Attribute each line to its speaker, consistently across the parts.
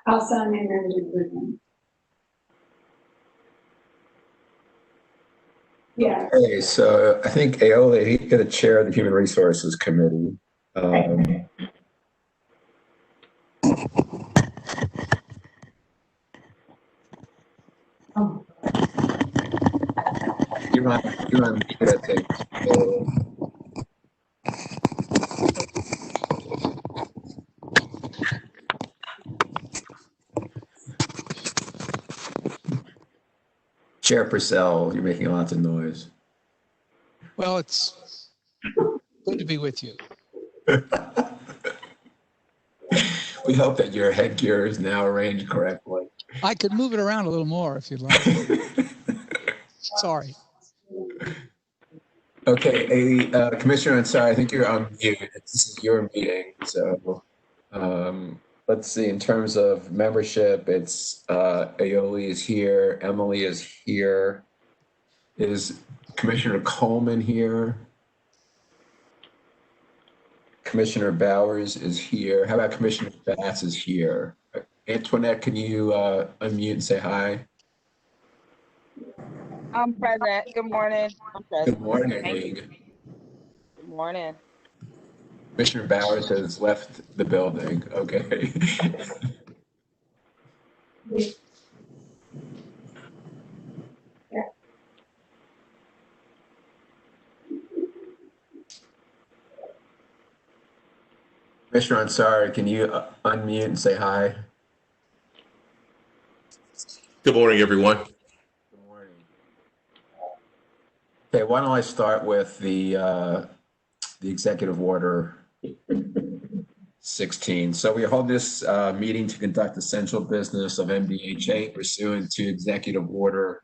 Speaker 1: I'll sign in and do it. Yeah.
Speaker 2: Okay, so I think Aola, he's going to chair the Human Resources Committee.
Speaker 1: Oh.
Speaker 2: You're on mute, I think. Chair Purcell, you're making lots of noise.
Speaker 3: Well, it's good to be with you.
Speaker 2: We hope that your headgear is now arranged correctly.
Speaker 3: I could move it around a little more if you'd like. Sorry.
Speaker 2: Okay, Commissioner Ansari, I think you're on mute. This is your meeting, so let's see. In terms of membership, it's Aoli is here, Emily is here. Is Commissioner Coleman here? Commissioner Bowers is here. How about Commissioner Bass is here? Antoinette, can you unmute and say hi?
Speaker 4: I'm present. Good morning. I'm present.
Speaker 2: Good morning.
Speaker 4: Good morning.
Speaker 2: Commissioner Bowers has left the building. Okay. Commissioner Ansari, can you unmute and say hi?
Speaker 5: Good morning, everyone.
Speaker 2: Good morning. Okay, why don't I start with the executive order 16. So we hold this meeting to conduct essential business of MDHA pursuant to executive order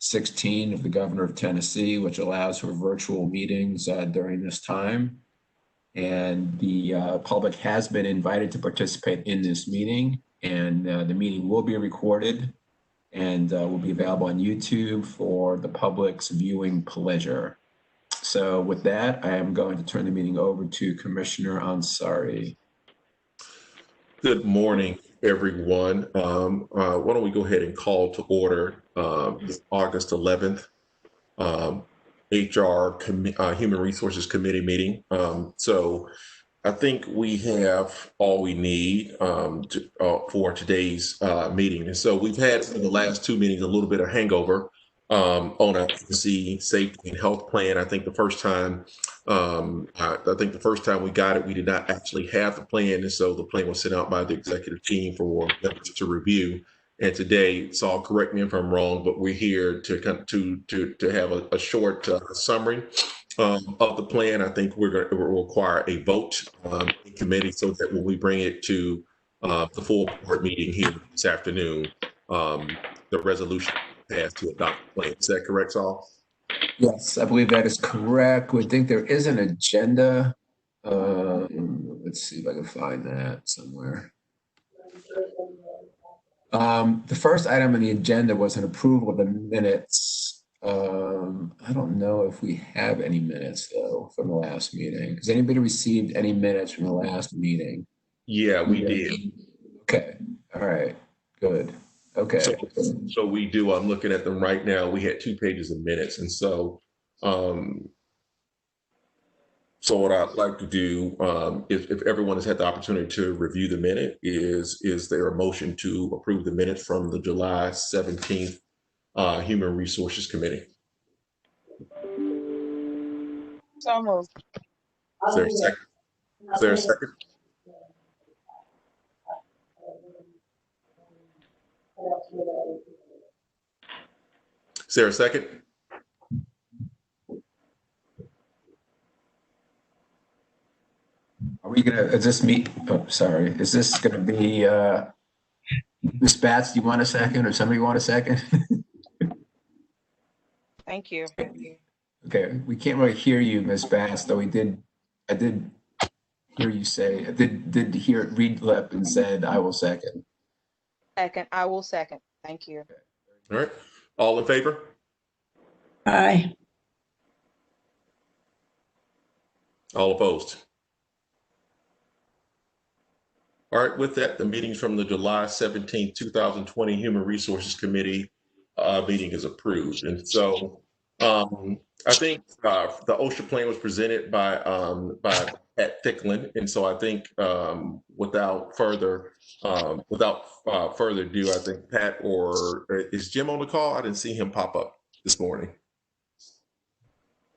Speaker 2: 16 of the governor of Tennessee, which allows for virtual meetings during this time. And the public has been invited to participate in this meeting, and the meeting will be recorded and will be available on YouTube for the public's viewing pleasure. So with that, I am going to turn the meeting over to Commissioner Ansari.
Speaker 5: Good morning, everyone. Why don't we go ahead and call to order this August 11th HR Human Resources Committee meeting. So I think we have all we need for today's meeting. And so we've had in the last two meetings a little bit of hangover on our safety and health plan. I think the first time we got it, we did not actually have the plan, and so the plan was sent out by the executive team for members to review. And today, Saul, correct me if I'm wrong, but we're here to have a short summary of the plan. I think we're going to require a vote in committee so that when we bring it to the full board meeting here this afternoon, the resolution passed to adopt the plan. Is that correct, Saul?
Speaker 2: Yes, I believe that is correct. We think there is an agenda. Let's see if I can find that somewhere. The first item on the agenda was an approval of the minutes. I don't know if we have any minutes though from the last meeting. Has anybody received any minutes from the last meeting?
Speaker 5: Yeah, we did.
Speaker 2: Okay. All right. Good. Okay.
Speaker 5: So we do. I'm looking at them right now. We had 2 pages of minutes, and so what I'd like to do, if everyone has had the opportunity to review the minute, is there a motion to approve the minutes from the July 17th Human Resources Committee?
Speaker 4: So moved.
Speaker 5: Is there a second? Is there a second? Is there a second?
Speaker 2: Are we gonna, is this me? Oh, sorry. Is this gonna be, Ms. Batts, do you want a second or somebody want a second?
Speaker 4: Thank you.
Speaker 2: Okay, we can't really hear you, Ms. Batts, though I did hear you say, I did hear it read lip and said, I will second.
Speaker 4: Second, I will second. Thank you.
Speaker 5: All right. All in favor?
Speaker 1: Aye.
Speaker 5: All opposed? All right, with that, the meetings from the July 17th, 2020 Human Resources Committee meeting is approved. And so I think the OSHA plan was presented by Pat Thicklin. And so I think without further ado, I think Pat, or is Jim on the call? I didn't see him pop up this morning.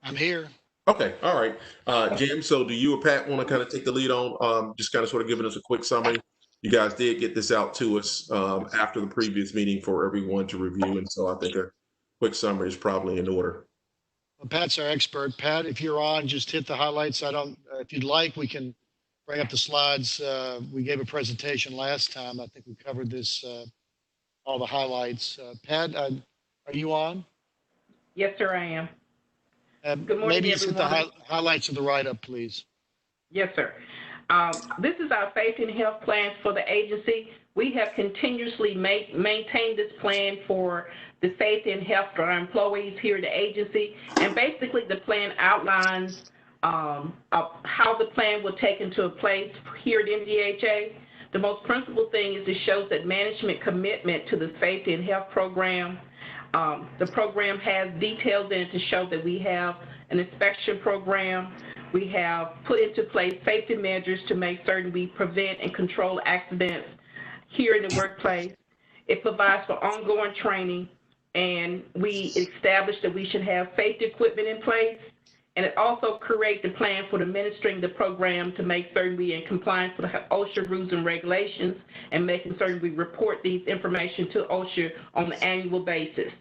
Speaker 3: I'm here.
Speaker 5: Okay, all right. Jim, so do you or Pat want to kind of take the lead on just kind of sort of giving us a quick summary? You guys did get this out to us after the previous meeting for everyone to review. And so I think a quick summary is probably in order.
Speaker 6: Well, Pat's our expert. Pat, if you're on, just hit the highlights. If you'd like, we can bring up the slides. We gave a presentation last time. I think we covered this, all the highlights. Pat, are you on?
Speaker 7: Yes, sir, I am. Good morning,
Speaker 6: Maybe just hit the
Speaker 7: everyone.
Speaker 6: highlights of the write-up, please.
Speaker 7: Yes, sir. This is our safety and health plans for the agency. We have continuously maintained this plan for the safety and health for our employees here at the agency. And basically the plan outlines how the plan will take into place here at MDHA. The most principal thing is it shows that management commitment to the safety and health program. The program has details in it to show that we have an inspection program. We have put into place safety measures to make certain we prevent and control accidents here in the workplace. It provides for ongoing training, and we established that we should have safety equipment in place. And it also creates a plan for administering the program to make certain we are in compliance with OSHA rules and regulations, and making certain we report these information to OSHA on an annual basis.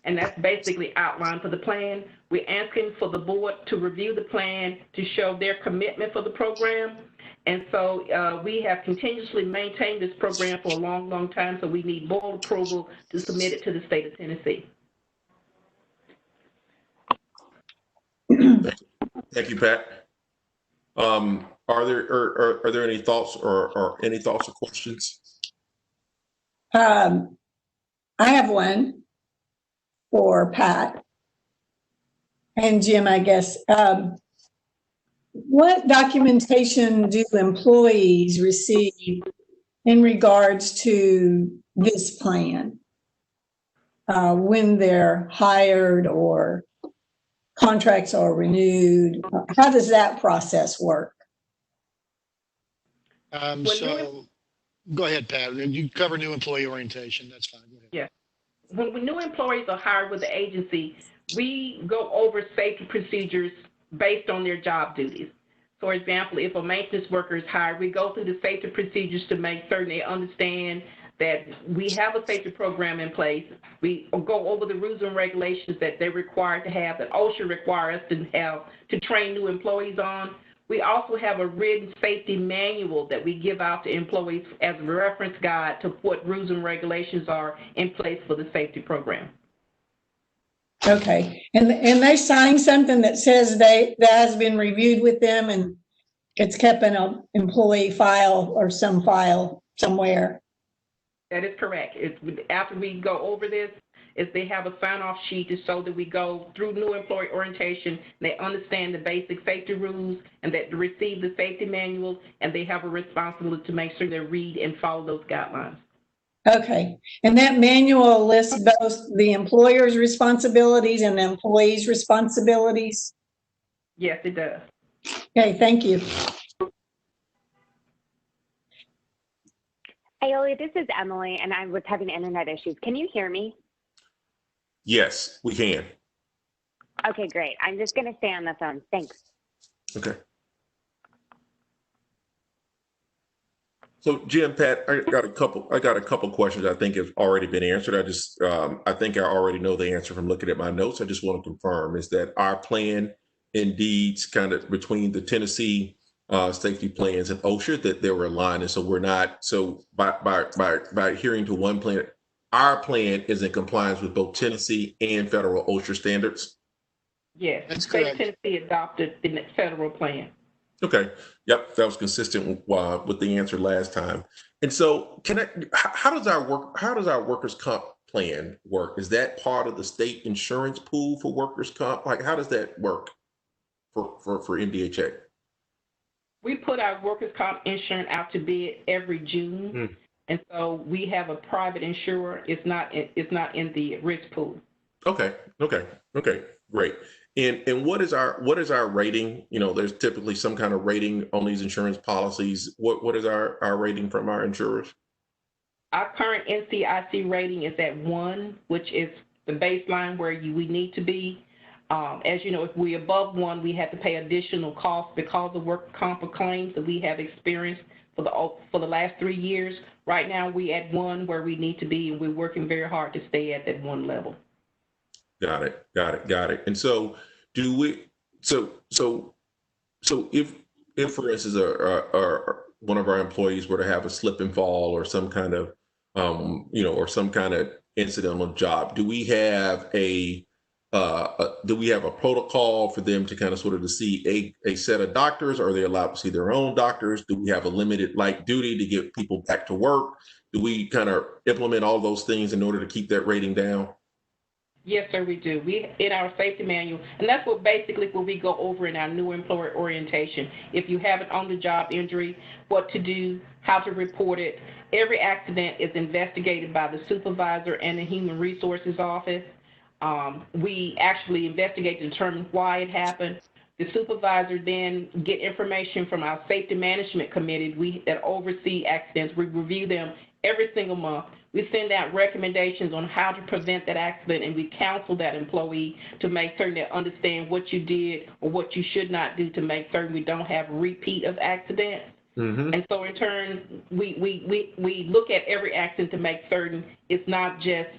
Speaker 7: And that's basically outlined for the plan. We're asking for the board to review the plan to show their commitment for the program. And so we have continuously maintained this program for a long, long time, so we need board approval to submit it to the state of Tennessee.
Speaker 5: Thank you, Pat. Are there any thoughts or questions?
Speaker 1: I have one for Pat and Jim, I guess. What documentation do employees receive in regards to this plan when they're hired or contracts are renewed? How does that process work?
Speaker 6: So go ahead, Pat. You cover new employee orientation. That's fine. Go ahead.
Speaker 7: Yeah. When new employees are hired with the agency, we go over safety procedures based on their job duties. For example, if a maintenance worker is hired, we go through the safety procedures to make certain they understand that we have a safety program in place. We go over the rules and regulations that they're required to have, that OSHA requires us to have to train new employees on. We also have a written safety manual that we give out to employees as a reference guide to what rules and regulations are in place for the safety program.
Speaker 1: Okay, and they sign something that says that has been reviewed with them and it's kept in an employee file or some file somewhere.
Speaker 7: That is correct. After we go over this, they have a sign-off sheet to show that we go through new employee orientation, they understand the basic safety rules, and that they receive the safety manuals, and they have a responsibility to make sure they read and follow those guidelines.
Speaker 1: Okay, and that manual lists both the employer's responsibilities and the employee's responsibilities?
Speaker 7: Yes, it does.
Speaker 1: Okay, thank you.
Speaker 8: Aioli, this is Emily, and I was having internet issues. Can you hear me?
Speaker 5: Yes, we can.
Speaker 8: Okay, great. I'm just going to stay on the phone. Thanks.
Speaker 5: Okay. So Jim, Pat, I got a couple questions I think have already been answered. I think I already know the answer from looking at my notes. I just want to confirm is that our plan indeed kind of between the Tennessee safety plans and OSHA that they were aligned, and so we're not. So by adhering to one plan, our plan is in compliance with both Tennessee and federal OSHA standards.
Speaker 7: Yes,
Speaker 6: That's
Speaker 7: state of
Speaker 6: correct.
Speaker 7: Tennessee adopted the federal plan.
Speaker 5: Okay. Yep, that was consistent with the answer last time. And so, how does our workers' comp plan work? Is that part of the state insurance pool for workers' comp? Like, how does that work for MDHA?
Speaker 7: We put our workers' comp insurance out to bid every June. And so we have a private insurer. It's not in the risk pool.
Speaker 5: Okay, great. And what is our rating? You know, there's typically some kind of rating on these insurance policies. What is our rating from our insurers?
Speaker 7: Our current NCIC rating is at 1, which is the baseline where we need to be. As you know, if we're above 1, we have to pay additional costs because of work comp claims that we have experienced for the last 3 years. Right now, we at 1 where we need to be, and we're working very hard to stay at that 1 level.
Speaker 5: Got it. And so, do we? So if for instance, one of our employees were to have a slip and fall or some kind of, or some kind of incident on the job, do we have a protocol for them to kind of sort of to see a set of doctors? Are they allowed to see their own doctors? Do we have a limited light duty to get people back to work? Do we kind of implement all those things in order to keep that rating down?
Speaker 7: Yes, sir, we do. We in our safety manual, and that's what we go over in our new employer orientation. If you have an on-the-job injury, what to do, how to report it. Every accident is investigated by the supervisor and the human resources office. We actually investigate to determine why it happened. The supervisor then get information from our safety management committee that oversee accidents. We review them every single month. We send out recommendations on how to prevent that accident, and we counsel that employee to make certain they understand what you did or what you should not do to make certain we don't have a repeat of accidents. And so in turn, we look at every accident to make certain it's not just,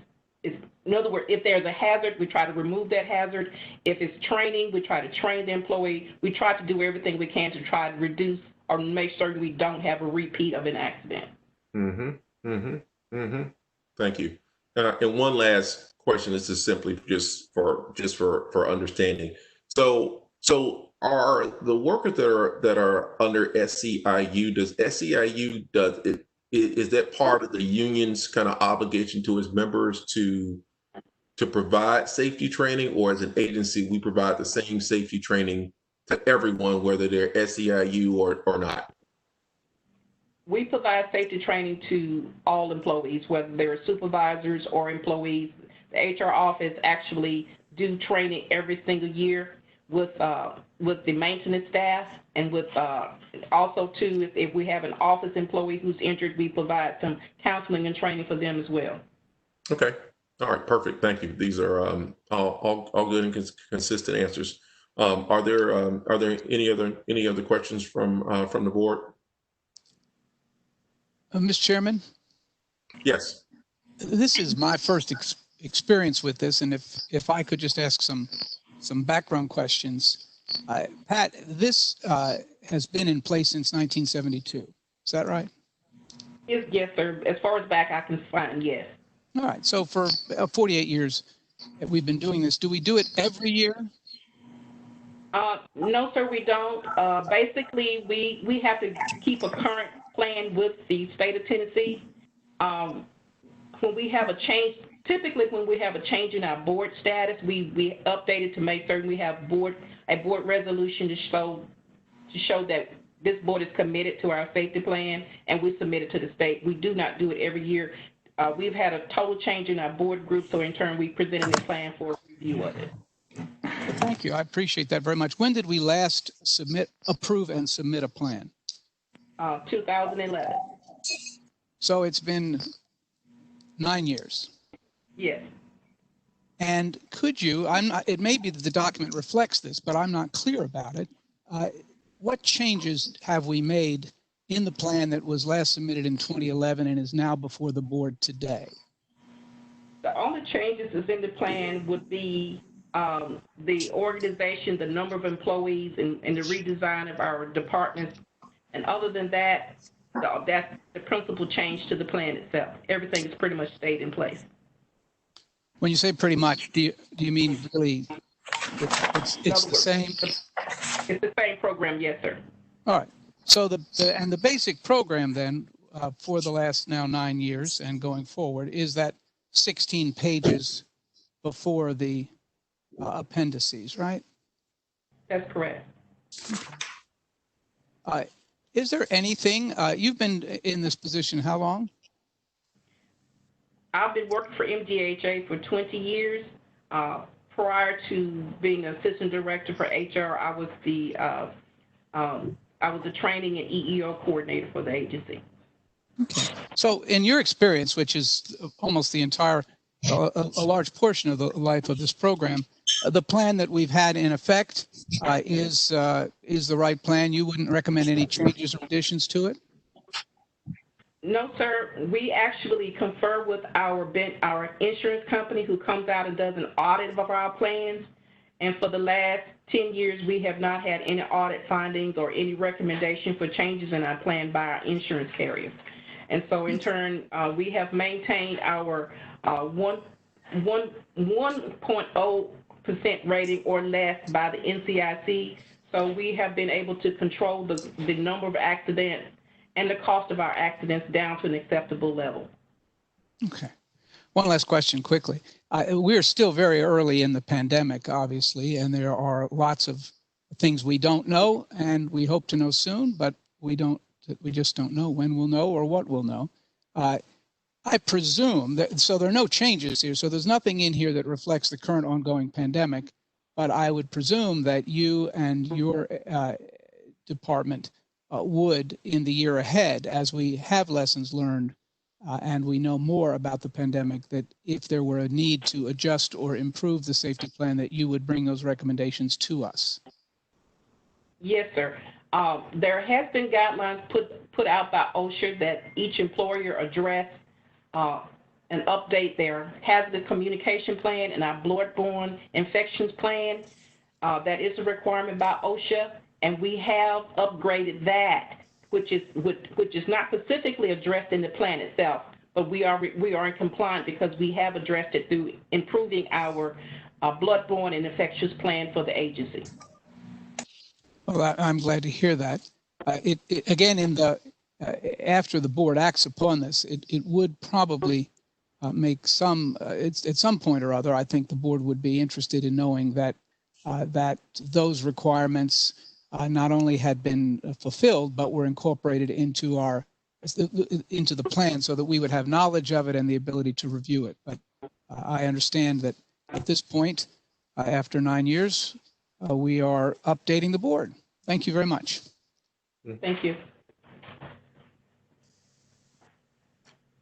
Speaker 7: in other words, if there's a hazard, we try to remove that hazard. If it's training, we try to train the employee. We try to do everything we can to try to reduce or make certain we don't have a repeat of an accident.
Speaker 5: Thank you. And one last question. This is simply just for understanding. So are the workers that are under SEIU, is that part of the union's kind of obligation to its members to provide safety training, or as an agency we provide the same safety training to everyone, whether they're SEIU or not?
Speaker 7: We provide safety training to all employees, whether they're supervisors or employees. The HR office actually do training every single year with the maintenance staff, and with also too, if we have an office employee who's injured, we provide some counseling and training for them as well.
Speaker 5: Okay. All right. Perfect. Thank you. These are all good and consistent answers. Are there any other questions from the board?
Speaker 3: Mr. Chairman?
Speaker 5: Yes.
Speaker 3: This is my first experience with this, and if I could just ask some background questions. Pat, this has been in place since 1972. Is that right?
Speaker 7: Yes, sir. As far as back I can find, yes.
Speaker 3: All right. So for 48 years that we've been doing this, do we do it every year?
Speaker 7: No, sir, we don't. Basically, we have to keep a current plan with the state of Tennessee. When we have a change, typically when we have a change in our board status, we update it to make certain we have a board resolution to show that this board is committed to our safety plan, and we submit it to the state. We do not do it every year. We've had a total change in our board group, so in turn we presented a plan for review of it.
Speaker 3: Well, thank you. I appreciate that very much. When did we last approve and submit a plan?
Speaker 7: 2011.
Speaker 3: So it's been 9 years.
Speaker 7: Yes.
Speaker 3: And could you, it may be that the document reflects this, but I'm not clear about it. What changes have we made in the plan that was last submitted in 2011 and is now before the board today?
Speaker 7: The only changes that's in the plan would be the organization, the number of employees, and the redesign of our departments. And other than that, that's the principal change to the plan itself. Everything is pretty much stayed in place.
Speaker 3: When you say pretty much, do you mean really it's the same?
Speaker 7: It's the same program, yes, sir.
Speaker 3: All right. So the basic program then for the last now 9 years and going forward is that 16 pages before the appendices, right?
Speaker 7: That's correct.
Speaker 3: Is there anything, you've been in this position how long?
Speaker 7: I've been working for MDHA for 20 years. Prior to being assistant director for HR, I was the training and EEO coordinator for the agency.
Speaker 3: Okay. So in your experience, which is almost the entire, a large portion of the life of this program, the plan that we've had in effect is the right plan. You wouldn't recommend any changes or additions to it?
Speaker 7: No, sir. We actually confer with our insurance company who comes out and does an audit of our plans. And for the last 10 years, we have not had any audit findings or any recommendation for changes in our plan by our insurance carrier. And so in turn, we have maintained our 1.0% rating or less by the NCIC. So we have been able to control the number of accidents and the cost of our accidents down to an acceptable level.
Speaker 3: Okay. One last question quickly. We're still very early in the pandemic, obviously, and there are lots of things we don't know, and we hope to know soon, but we just don't know when we'll know or what we'll know. I presume that, so there are no changes here, so there's nothing in here that reflects the current ongoing pandemic, but I would presume that you and your department would, in the year ahead, as we have lessons learned and we know more about the pandemic, that if there were a need to adjust or improve the safety plan, that you would bring those recommendations to us.
Speaker 7: Yes, sir. There has been guidelines put out by OSHA that each employer address and update their hazardous communication plan and our bloodborne infections plan. That is a requirement by OSHA. And we have upgraded that, which is not specifically addressed in the plan itself, but we are in compliance because we have addressed it through improving our bloodborne and infectious plan for the agency.
Speaker 3: Well, I'm glad to hear that. Again, in the after the board acts upon this, it would probably make some. At some point or other, I think the board would be interested in knowing that that those requirements not only had been fulfilled, but were incorporated into the plan so that we would have knowledge of it and the ability to review it. But I understand that at this point, after 9 years, we are updating the board. Thank you very much.
Speaker 7: Thank you.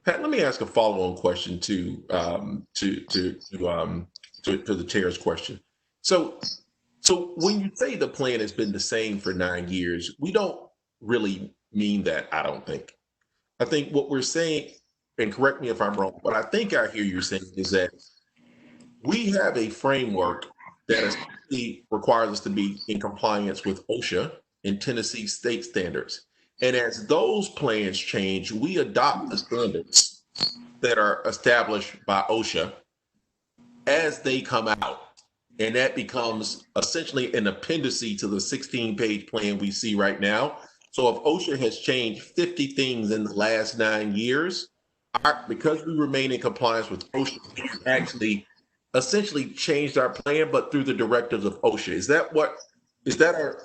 Speaker 5: Pat, let me ask a follow-on question to the chair's question. So when you say the plan has been the same for 9 years, we don't really mean that, I don't think. I think what we're saying, and correct me if I'm wrong, but I think I hear you saying is that we have a framework that essentially requires us to be in compliance with OSHA and Tennessee state standards. And as those plans change, we adopt the standards that are established by OSHA as they come out. And that becomes essentially an appendice to the 16-page plan we see right now. So if OSHA has changed 50 things in the last 9 years, because we remain in compliance with OSHA, we actually essentially changed our plan, but through the directives of OSHA. Is that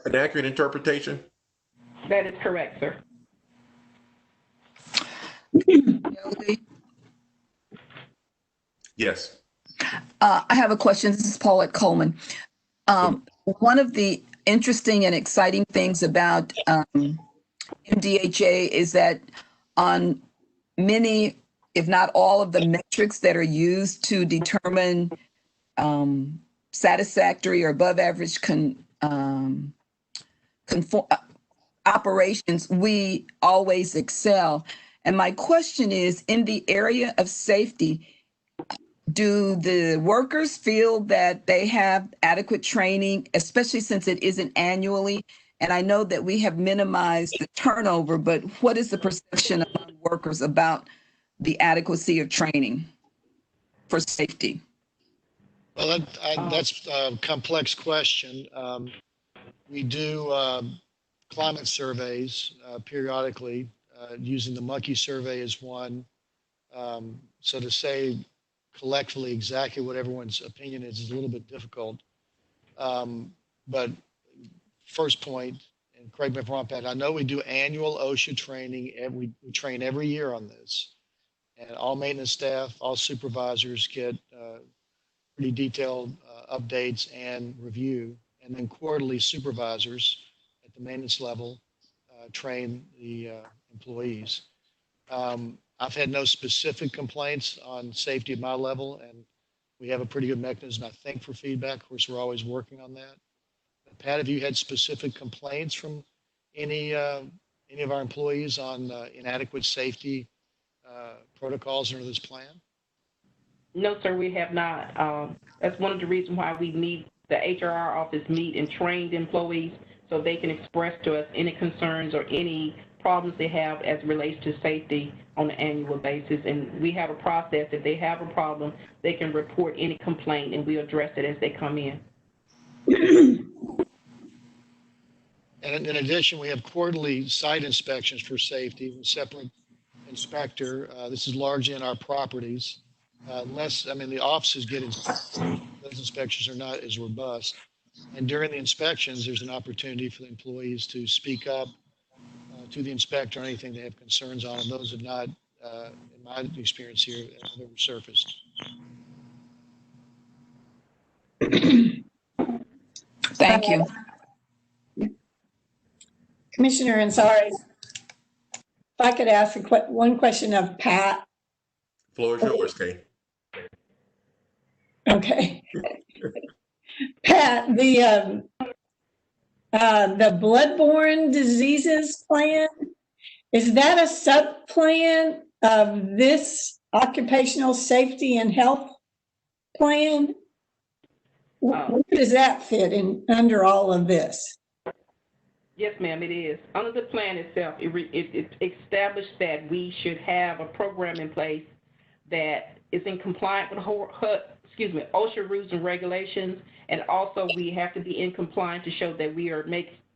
Speaker 5: an accurate interpretation?
Speaker 7: That is correct, sir.
Speaker 5: Yes.
Speaker 9: I have a question. This is Paulette Coleman. One of the interesting and exciting things about MDHA is that on many, if not all of the metrics that are used to determine satisfactory or above average operations, we always excel. And my question is, in the area of safety, do the workers feel that they have adequate training, especially since it isn't annually? And I know that we have minimized the turnover, but what is the perception among workers about the adequacy of training for safety?
Speaker 6: Well, that's a complex question. We do climate surveys periodically, using the monkey survey as one. So to say collectively exactly what everyone's opinion is a little bit difficult. But first point, and and correct me if I'm wrong, Pat, I know we do annual OSHA training, and we train every year on this. And all maintenance staff, all supervisors get pretty detailed updates and review. And then quarterly supervisors at the maintenance level train the employees. I've had no specific complaints on safety at my level, and we have a pretty good mechanism, I think, for feedback. Of course, we're always working on that. But Pat, have you had specific complaints from any of our employees on inadequate safety protocols under this plan?
Speaker 7: No, sir, we have not. That's one of the reasons why we need the HR office meet and train the employees so they can express to us any concerns or any problems they have as it relates to safety on an annual basis. And we have a process. If they have a problem, they can report any complaint and we address it as they come in.
Speaker 6: And in addition, we have quarterly site inspections for safety with separate inspector. This is largely in our properties. The offices get those inspections are not as robust. And during the inspections, there's an opportunity for the employees to speak up to the inspector on anything they have concerns on. And those have not, in my experience here, have ever surfaced.
Speaker 9: Thank you.
Speaker 1: Commissioner Ansari, if I could ask one question of Pat.
Speaker 5: Floor is yours, Kay.
Speaker 1: Okay. Pat, the bloodborne diseases plan, is that a sub-plan of this occupational safety and health plan? Where does that fit in under all of this?
Speaker 7: Yes, ma'am, it is. Under the plan itself, it established that we should have a program in place that is in compliance with OSHA rules and regulations, and also we have to be in compliance to show that we are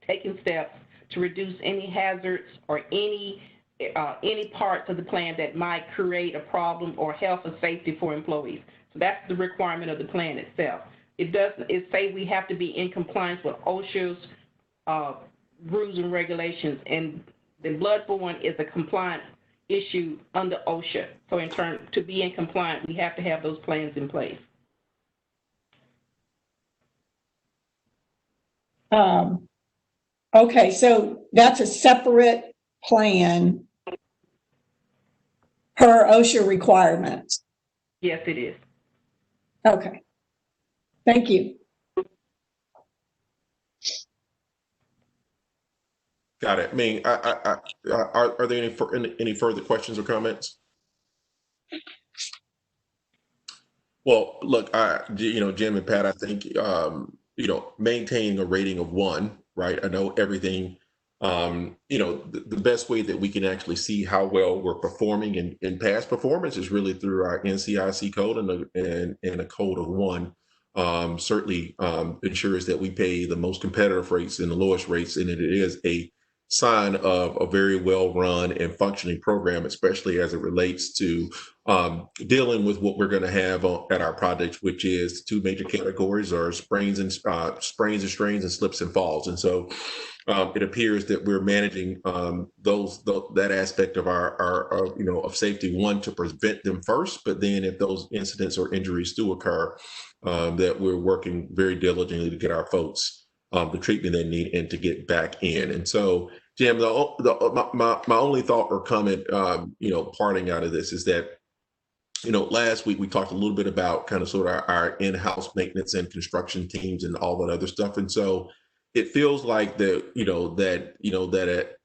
Speaker 7: taking steps to reduce any hazards or any parts of the plan that might create a problem or health or safety for employees. So that's the requirement of the plan itself. It say we have to be in compliance with OSHA's rules and regulations, and the bloodborne is a compliant issue under OSHA. So in turn, to be in compliance, we have to have those plans in place.
Speaker 1: Okay, so that's a separate plan per OSHA requirements.
Speaker 7: Yes, it is.
Speaker 1: Okay, thank you.
Speaker 5: Got it. Are there any further questions or comments? Well, look, Jim and Pat, I think, maintaining a rating of 1, right? I know everything, the best way that we can actually see how well we're performing in past performance is really through our NCIC code and a code of 1. Certainly ensures that we pay the most competitive rates and the lowest rates, and it is a sign of a very well-run and functioning program, especially as it relates to dealing with what we're going to have at our project, which is 2 major categories are sprains and strains and slips and falls. And so it appears that we're managing that aspect of of safety, 1, to prevent them first, but then if those incidents or injuries do occur, that we're working very diligently to get our folks the treatment they need and to get back in. And so, Jim, my only thought or comment, parting out of this is that, last week we talked a little bit about kind of sort of our in-house maintenance and construction teams and all that other stuff. And so it feels like that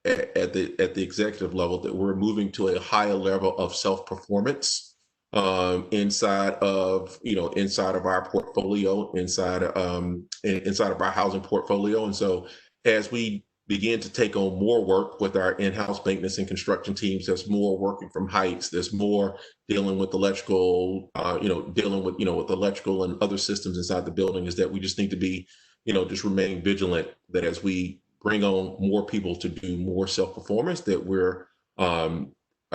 Speaker 5: at the executive level that we're moving to a higher level of self-performance inside of our portfolio, inside of our housing portfolio. And so as we begin to take on more work with our in-house maintenance and construction teams, there's more working from heights, there's more dealing with electrical, with electrical and other systems inside the building, is that we just need to be, just remain vigilant that as we bring on more people to do more self-performance, that we're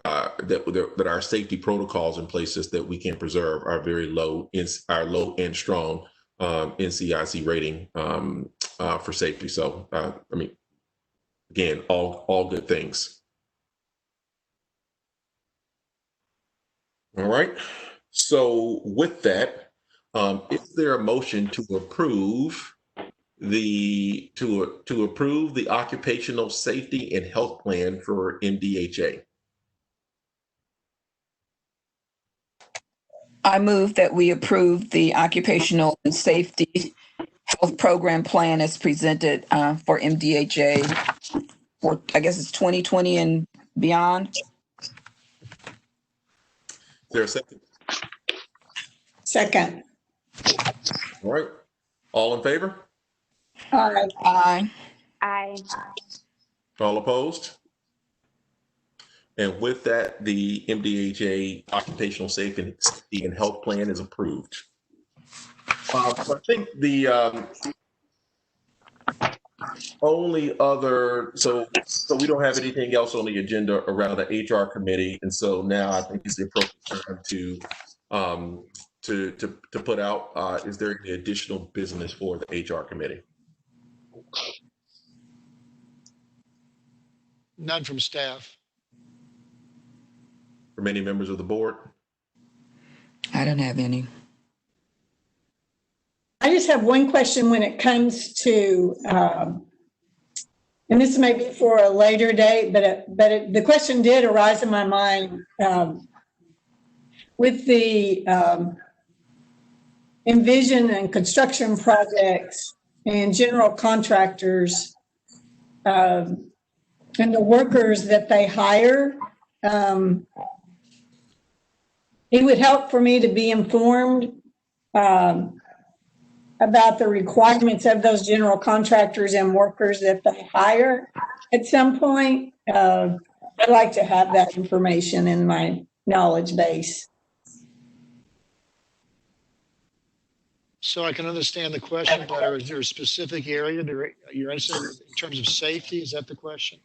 Speaker 5: that our safety protocols in places that we can preserve our very low and strong NCIC rating for safety. So, again, all good things. All right. So with that, is there a motion to approve to approve the occupational safety and health plan for MDHA?
Speaker 9: I move that we approve the occupational and safety health program plan as presented for MDHA for, I guess it's 2020 and beyond.
Speaker 5: Is there a second?
Speaker 1: Second.
Speaker 5: All right. All in favor?
Speaker 1: Aye.
Speaker 9: Aye.
Speaker 8: Aye.
Speaker 5: All opposed? And with that, the MDHA occupational safety and health plan is approved. So I think the only other, so we don't have anything else on the agenda around the HR committee, and so now I think it's the appropriate time to put out. Is there any additional business for the HR committee?
Speaker 6: None from staff.
Speaker 5: For many members of the board?
Speaker 9: I don't have any.
Speaker 1: I just have one question when it comes to, and this may be for a later date, but the question did arise in my mind with the envision and construction projects and general contractors and the workers that they hire. It would help for me to be informed about the requirements of those general contractors and workers that they hire at some point. I'd like to have that information in my knowledge base.
Speaker 6: So I can understand the question better. Is there a specific area you're interested in terms of safety? Is that the question?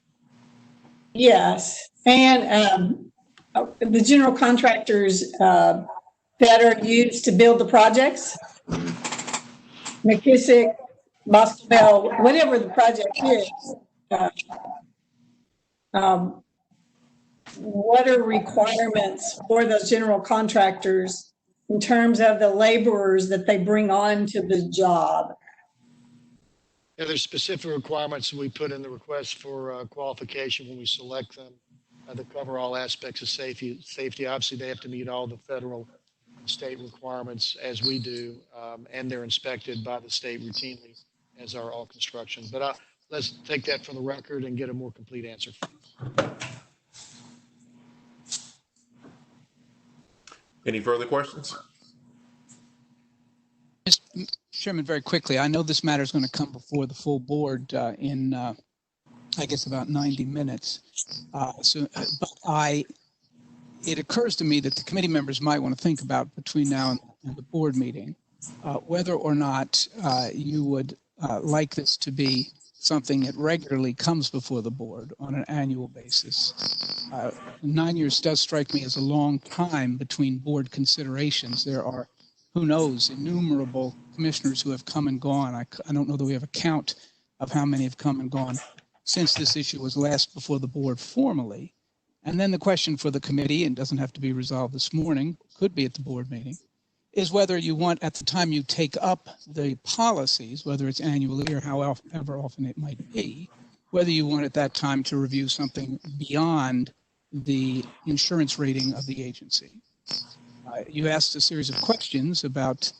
Speaker 1: Yes, and the general contractors that are used to build the projects, McKissick, Boscobel, whatever the project is, what are requirements for those general contractors in terms of the laborers that they bring on to the job?
Speaker 6: Yeah, there's specific requirements we put in the request for qualification when we select them that cover all aspects of safety. Obviously, they have to meet all the federal and state requirements as we do, and they're inspected by the state routinely, as are all construction. But let's take that for the record and get a more complete answer.
Speaker 5: Any further questions?
Speaker 3: Mr. Chairman, very quickly, I know this matter is going to come before the full board in, I guess, about 90 minutes. It occurs to me that the committee members might want to think about between now and the board meeting, whether or not you would like this to be something that regularly comes before the board on an annual basis. 9 years does strike me as a long time between board considerations. There are, who knows, innumerable commissioners who have come and gone. I don't know that we have a count of how many have come and gone since this issue was last before the board formally. And then the question for the committee, and doesn't have to be resolved this morning, could be at the board meeting, is whether you want, at the time you take up the policies, whether it's annually or however often it might be, whether you want at that time to review something beyond the insurance rating of the agency. You asked a series of questions about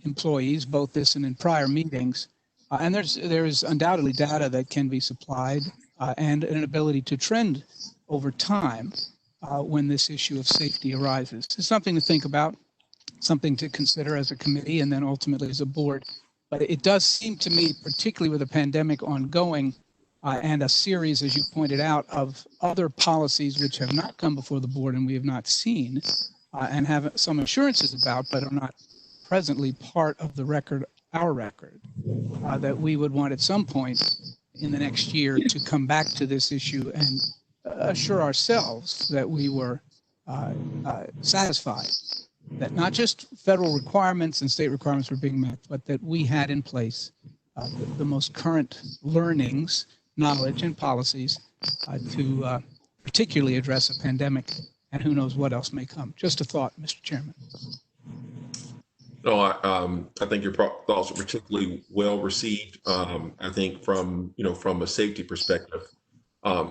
Speaker 3: employees, both this and in prior meetings, and there is undoubtedly data that can be supplied and an ability to trend over time when this issue of safety arises. It's something to think about, something to consider as a committee and then ultimately as a board. But it does seem to me, particularly with a pandemic ongoing and a series, as you pointed out, of other policies which have not come before the board and we have not seen and have some assurances about, but are not presently part of the record, our record, that we would want at some point in the next year to come back to this issue and assure ourselves that we were satisfied that not just federal requirements and state requirements were being met, but that we had in place the most current learnings, knowledge and policies to particularly address a pandemic, and who knows what else may come. Just a thought, Mr. Chairman.
Speaker 5: No, I think your thoughts are particularly well received. I think from a safety perspective, I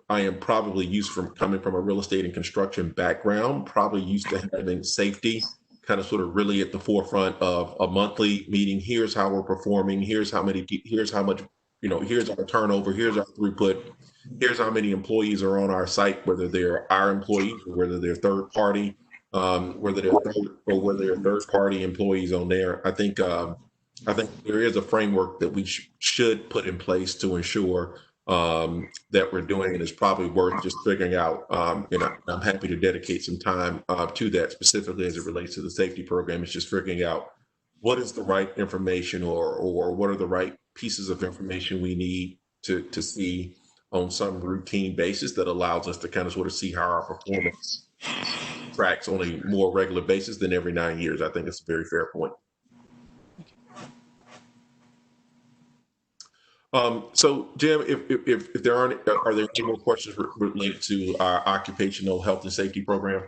Speaker 5: am probably used from coming from a real estate and construction background, probably used to having safety kind of sort of really at the forefront of a monthly meeting. Here's how we're performing. Here's how much, here's our turnover. Here's our throughput. Here's how many employees are on our site, whether they're our employees or whether they're third party, whether they're third party employees on there. I think there is a framework that we should put in place to ensure that we're doing, and it's probably worth just figuring out. And I'm happy to dedicate some time to that, specifically as it relates to the safety program. It's just figuring out what is the right information or what are the right pieces of information we need to see on some routine basis that allows us to kind of sort of see how our performance tracks on a more regular basis than every 9 years. I think it's a very fair point. So Jim, if there are there any more questions related to our occupational health and safety program?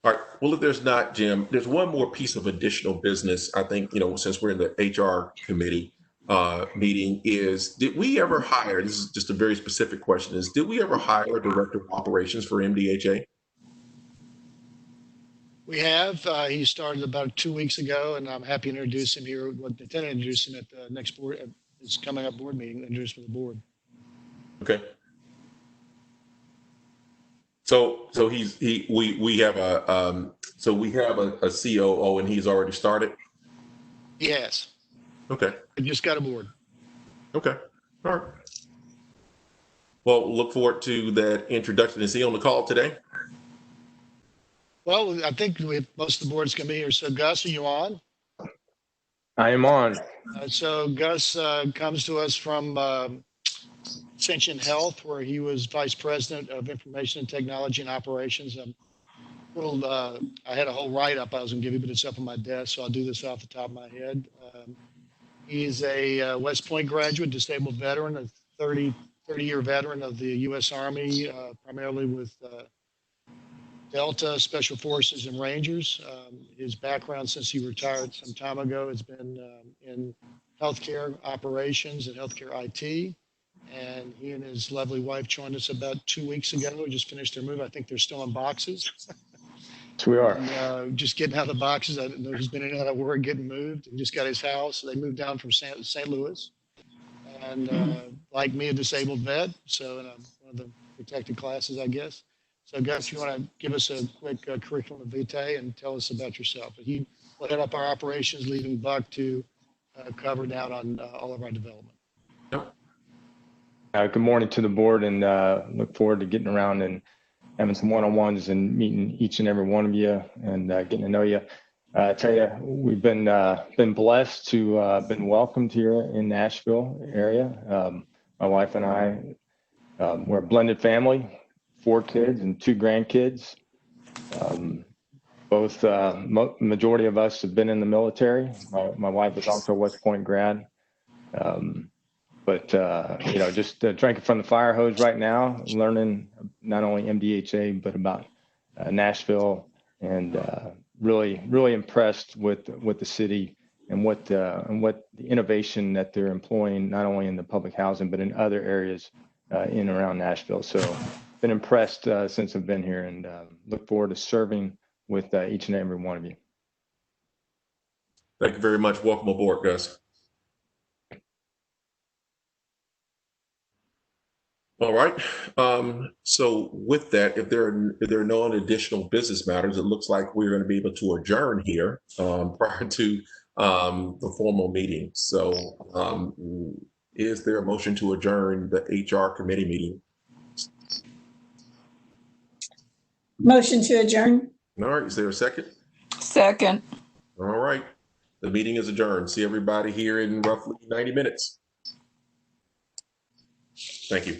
Speaker 5: All right. Well, if there's not, Jim, there's one more piece of additional business. I think, since we're in the HR committee meeting, did we ever hire, this is just a very specific question, did we ever hire a director of operations for MDHA?
Speaker 6: We have. He started about 2 weeks ago, and I'm happy to introduce him here. Intend to introduce him at the next board, this coming up board meeting. Introduce him to the board.
Speaker 5: Okay. So we have a COO, and he's already started.
Speaker 6: Yes.
Speaker 5: Okay.
Speaker 6: I just got aboard.
Speaker 5: Okay. All right. Well, look forward to that introduction. Is he on the call today?
Speaker 6: Well, I think most of the board's going to be here. So Gus, are you on?
Speaker 10: I am on.
Speaker 6: So Gus comes to us from Ascension Health, where he was vice president of information and technology and operations. I had a whole write-up I was going to give you, but it's up on my desk, so I'll do this off the top of my head. He's a West Point graduate, disabled veteran, a 30-year veteran of the U.S. Army, primarily with Delta, Special Forces, and Rangers. His background since he retired some time ago has been in healthcare operations and healthcare IT. And he and his lovely wife joined us about 2 weeks ago. We just finished their move. I think they're still in boxes.
Speaker 10: Yes, we are.
Speaker 6: And, just getting out of the boxes. I know he's been in and out of work, getting moved. He just got his house. They moved down from St. Louis. And like me, a disabled vet. So in one of the protected classes, I guess. So Gus, you want to give us a quick curriculum vitae and tell us about yourself. But he will head up our operations, leaving Buck to cover down on all of our development.
Speaker 10: Good morning to the board, and look forward to getting around and having some one-on-ones and meeting each and every one of you and getting to know you. I tell you, we've been blessed to been welcomed here in Nashville area. My wife and I, we're a blended family, 4 kids and 2 grandkids. Both majority of us have been in the military. My wife is also a West Point grad. But just drinking from the fire hose right now, learning not only MDHA, but about Nashville, and really impressed with the city and what the innovation that they're employing, not only in the public housing, but in other areas in and around Nashville. So been impressed since I've been here, and look forward to serving with each and every one of you.
Speaker 5: Thank you very much. Welcome aboard, Gus. All right. So with that, if there are no additional business matters, it looks like we're going to be able to adjourn here prior to the formal meeting. So is there a motion to adjourn the HR committee meeting?
Speaker 1: Motion to adjourn.
Speaker 5: All right. Is there a second?
Speaker 9: Second.
Speaker 5: All right. The meeting is adjourned. See everybody here in roughly 90 minutes. Thank you.